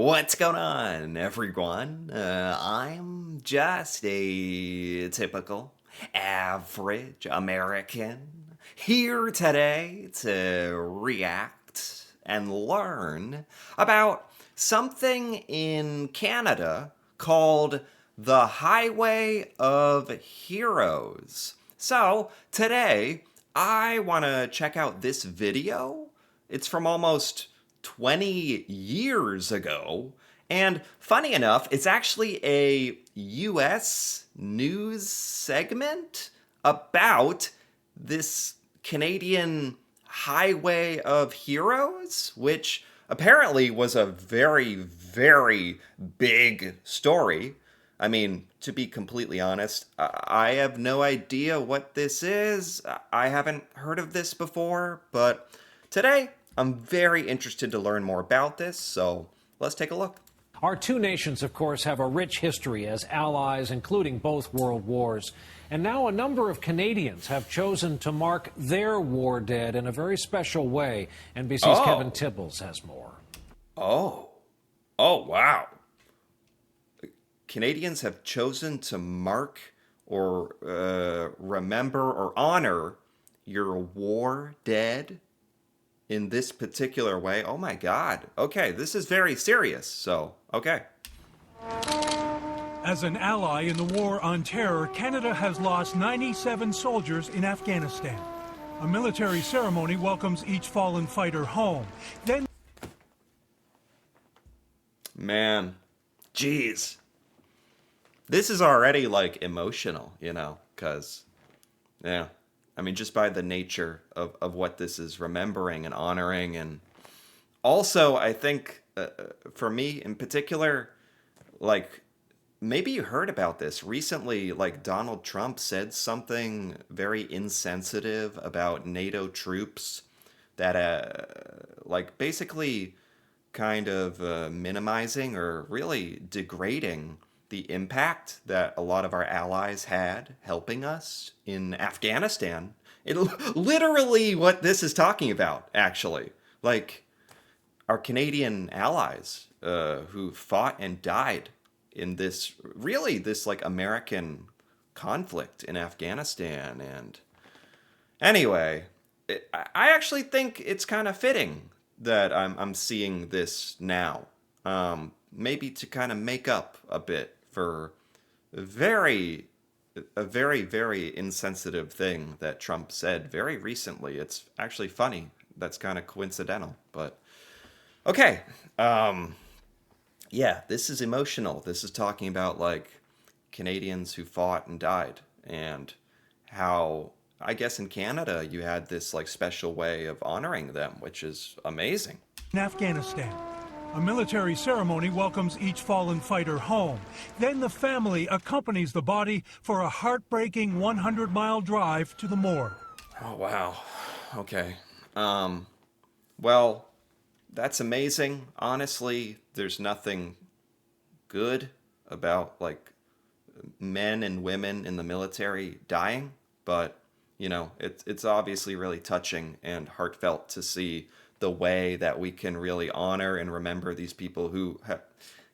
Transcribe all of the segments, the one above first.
What's going on, everyone? I'm just a typical, average American here today to react and learn about something in Canada called the Highway of Heroes. So, today, I want to check out this video. It's from almost 20 years ago. And funny enough, it's actually a US news segment about this Canadian Highway of Heroes, which apparently was a very, very big story. I mean, to be completely honest, I have no idea what this is. I haven't heard of this before, but today I'm very interested to learn more about this, so let's take a look. Our two nations, of course, have a rich history as allies, including both world wars. And now a number of Canadians have chosen to mark their war dead in a very special way. NBC's Kevin Tibbles has more. Oh. Oh, wow. Canadians have chosen to mark or remember or honor your war dead in this particular way. Oh my God. Okay, this is very serious. So, okay. As an ally in the war on terror, Canada has lost 97 soldiers in Afghanistan. A military ceremony welcomes each fallen fighter home. Then, man, jeez. This is already like emotional, because, yeah. I mean, just by the nature of what this is remembering and honoring. And also, I think for me in particular, like, maybe you heard about this recently, like Donald Trump said something very insensitive about NATO troops that, like, basically kind of minimizing or really degrading the impact that a lot of our allies had helping us in Afghanistan. Literally what this is talking about, actually. Like, our Canadian allies who fought and died in this, really, this, like, American conflict in Afghanistan. And anyway, I actually think it's kind of fitting that I'm seeing this now. Maybe to kind of make up a bit for very a very, very insensitive thing that Trump said very recently. It's actually funny. That's kind of coincidental, but okay. Yeah, this is emotional. This is talking about like Canadians who fought and died, and how I guess in Canada you had this like special way of honoring them, which is amazing. in Afghanistan. A military ceremony welcomes each fallen fighter home. Then the family accompanies the body for a heartbreaking 100-mile drive to the morgue. Oh wow. Okay. Well, that's amazing. Honestly, there's nothing good about like men and women in the military dying, but it's obviously really touching and heartfelt to see the way that we can really honor and remember these people who have,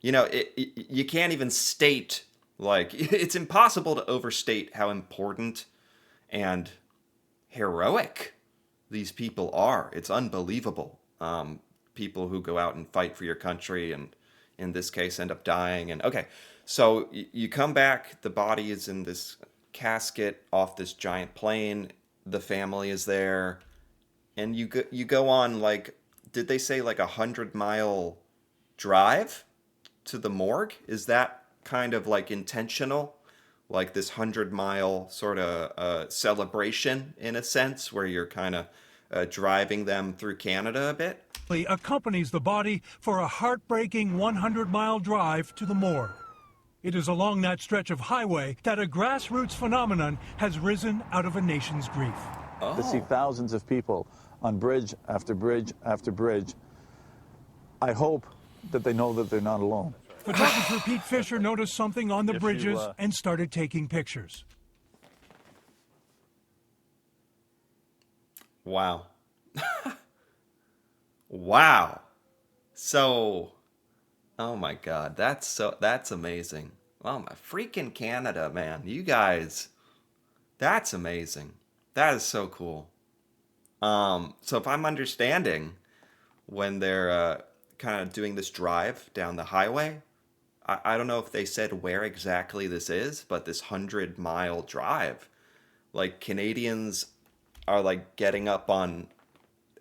you can't even state, like, it's impossible to overstate how important and heroic these people are. It's unbelievable. People who go out and fight for your country and in this case end up dying. And okay, so you come back, the body is in this casket off this giant plane, the family is there, and you go on, like, did they say like 100-mile drive to the morgue? Is that kind of like intentional? Like this 100-mile sort of celebration in a sense, where you're kind of driving them through Canada a bit? Accompanies the body for a heartbreaking 100-mile drive to the morgue. It is along that stretch of highway that a grassroots phenomenon has risen out of a nation's grief. To see thousands of people on bridge after bridge after bridge, I hope that they know that they're not alone. Photographer Pete Fisher noticed something on the bridges and started taking pictures. Wow. Wow. So Oh my God, that's amazing. Oh my freaking Canada, man. You guys, that's amazing. That is so cool. So if I'm understanding, when they're kind of doing this drive down the highway, I don't know if they said where exactly this is, but this 100-mile drive, like Canadians are like getting up on,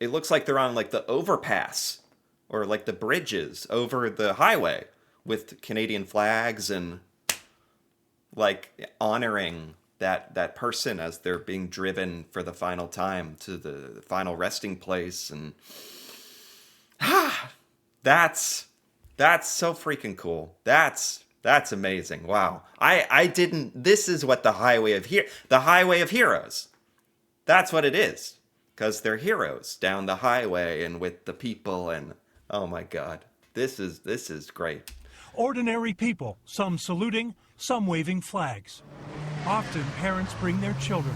it looks like they're on like the overpass or like the bridges over the highway with Canadian flags and like honoring that person as they're being driven for the final time to the final resting place. And that's so freaking cool. That's amazing. Wow. I didn't, this is what the highway of heroes. That's what it is. Because they're heroes down the highway and with the people, and oh my God. This is great. Ordinary people, some saluting, some waving flags. Often parents bring their children.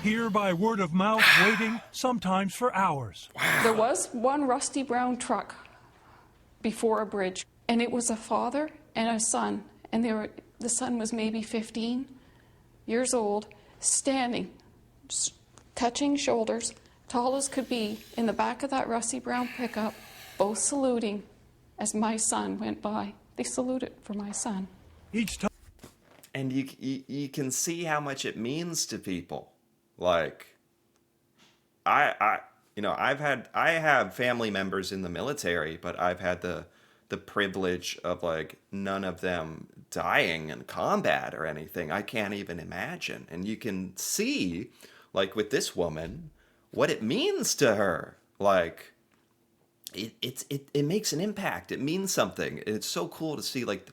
Here by word of mouth, waiting sometimes for hours. There was one rusty brown truck before a bridge, and it was a father and a son, and the son was maybe 15 years old, standing, touching shoulders, tall as could be, in the back of that rusty brown pickup, both saluting as my son went by. They saluted for my son. Each time. And you can see how much it means to people. Like, I have family members in the military, but I've had the privilege of like none of them dying in combat or anything. I can't even imagine. And you can see, like with this woman, what it means to her. Like, it makes an impact. It means something. It's so cool to see like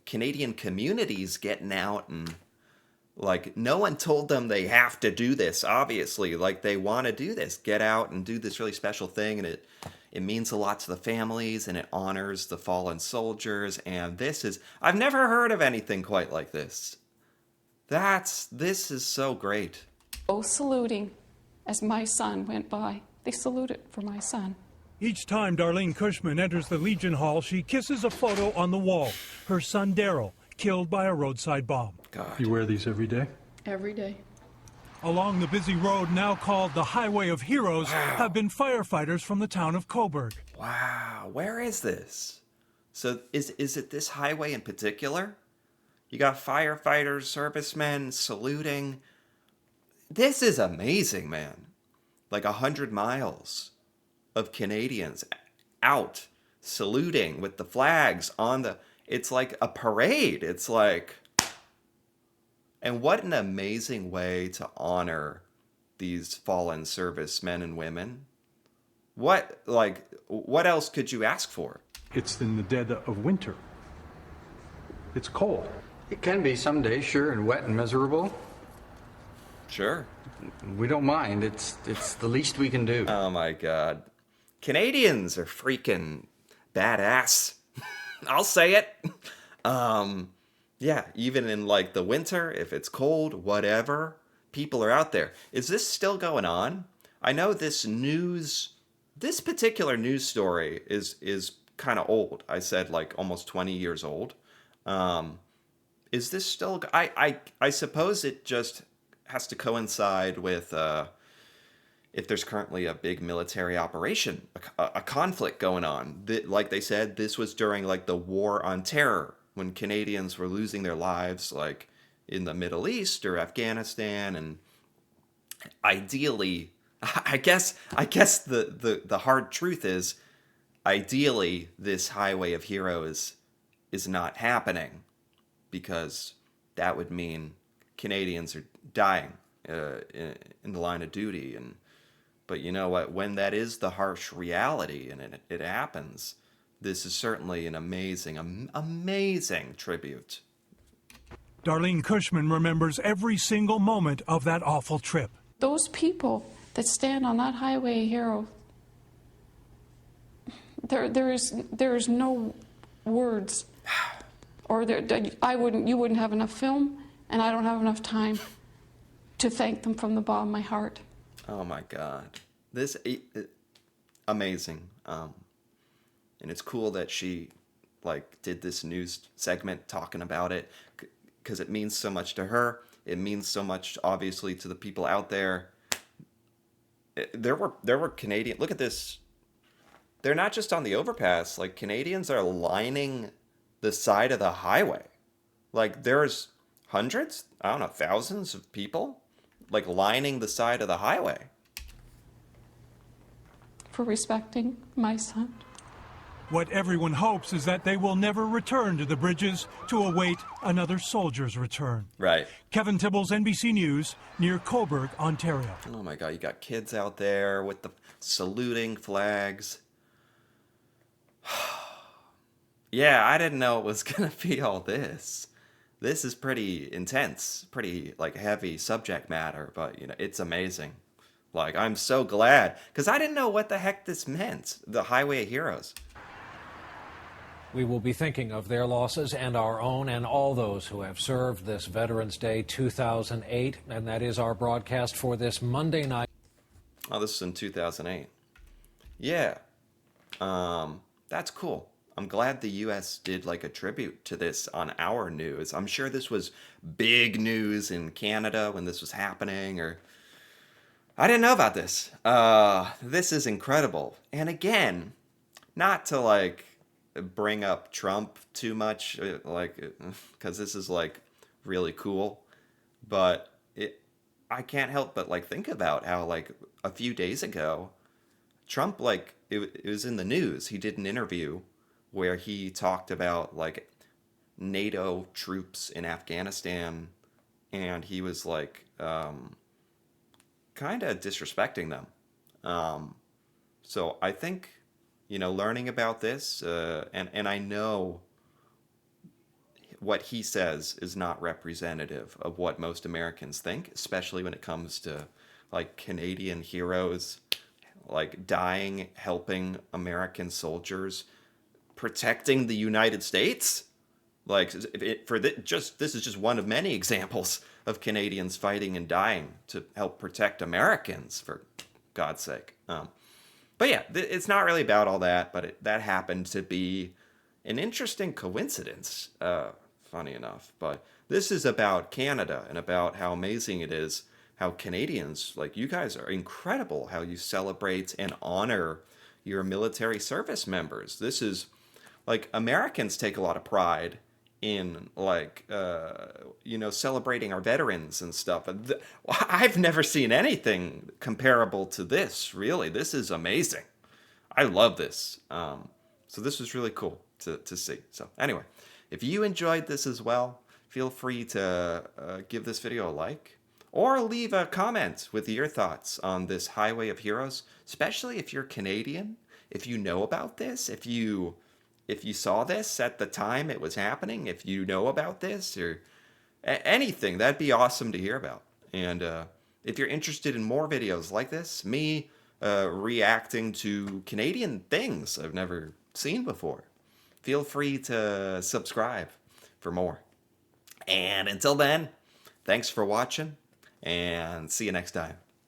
Canadian communities getting out, and like no one told them they have to do this. Obviously, like they want to do this, get out and do this really special thing, and it means a lot to the families, and it honors the fallen soldiers. And I've never heard of anything quite like this. This is so great. Both saluting as my son went by. They saluted for my son. Each time Darlene Cushman enters the Legion Hall, she kisses a photo on the wall. Her son Daryl, killed by a roadside bomb. God. You wear these every day? Every day. Along the busy road now called the Highway of Heroes have been firefighters from the town of Coburg. Wow, where is this? So is it this highway in particular? You got firefighters, servicemen saluting. This is amazing, man. Like 100 miles of Canadians out saluting with the flags on the, it's like a parade. It's like, and what an amazing way to honor these fallen servicemen and women. What else could you ask for? It's in the dead of winter. It's cold. It can be some days, sure, and wet and miserable. Sure. We don't mind. It's the least we can do. Oh my God. Canadians are freaking badass. I'll say it. Yeah, even in like the winter, if it's cold, whatever, people are out there. Is this still going on? I know this particular news story is kind of old. I said like almost 20 years old. Is this still, I suppose it just has to coincide with, if there's currently a big military operation, a conflict going on. Like they said, this was during like the War on Terror, when Canadians were losing their lives, like in the Middle East or Afghanistan. And ideally, I guess the hard truth is, ideally, this Highway of Heroes is not happening, because that would mean Canadians are dying in the line of duty. But you know what? When that is the harsh reality and it happens, this is certainly an amazing tribute. Darlene Cushman remembers every single moment of that awful trip. Those people that stand on that highway, hero, there is no words, or you wouldn't have enough film, and I don't have enough time to thank them from the bottom of my heart. Oh my God, amazing. And it's cool that she like did this news segment talking about it because it means so much to her. It means so much, obviously, to the people out there. There were Canadian. Look at this. They're not just on the overpass. Like, Canadians are lining the side of the highway. Like, there's hundreds, I don't know, thousands of people, like, lining the side of the highway. For respecting my son. What everyone hopes is that they will never return to the bridges to await another soldier's return. Right. Kevin Tibbles, NBC News, near Cobourg, Ontario. Oh my God, you got kids out there with the saluting flags. Yeah, I didn't know it was gonna be all this. This is pretty intense, pretty like heavy subject matter, but you know, it's amazing. Like, I'm so glad, because I didn't know what the heck this meant. The Highway of Heroes. We will be thinking of their losses and our own and all those who have served this Veterans Day 2008. And that is our broadcast for this Monday night. Oh, this is in 2008. Yeah. That's cool. I'm glad the U.S. did like a tribute to this on our news. I'm sure this was big news in Canada when this was happening, or I didn't know about this. This is incredible. And again, not to like bring up Trump too much, like, because this is like really cool, but I can't help but like think about how like a few days ago, Trump, like, it was in the news. He did an interview where he talked about like NATO troops in Afghanistan, and he was like kind of disrespecting them. So I think, you know, learning about this, and I know what he says is not representative of what most Americans think, especially when it comes to like Canadian heroes, like dying, helping American soldiers, protecting the United States. Like, this is just one of many examples of Canadians fighting and dying to help protect Americans, for God's sake. But yeah, it's not really about all that, but that happened to be an interesting coincidence, funny enough. But this is about Canada and about how amazing it is, how Canadians, like, you guys are incredible, how you celebrate and honor your military service members. This is, like, Americans take a lot of pride in, like, you know, celebrating our veterans and stuff. I've never seen anything comparable to this, really. This is amazing. I love this. So this was really cool to see. So anyway, if you enjoyed this as well, feel free to give this video a like, or leave a comment with your thoughts on this Highway of Heroes, especially if you're Canadian, if you know about this, if you saw this at the time it was happening, if you know about this, or anything, that'd be awesome to hear about. And if you're interested in more videos like this, me reacting to Canadian things I've never seen before, feel free to subscribe for more. And until then, thanks for watching, and see you next time.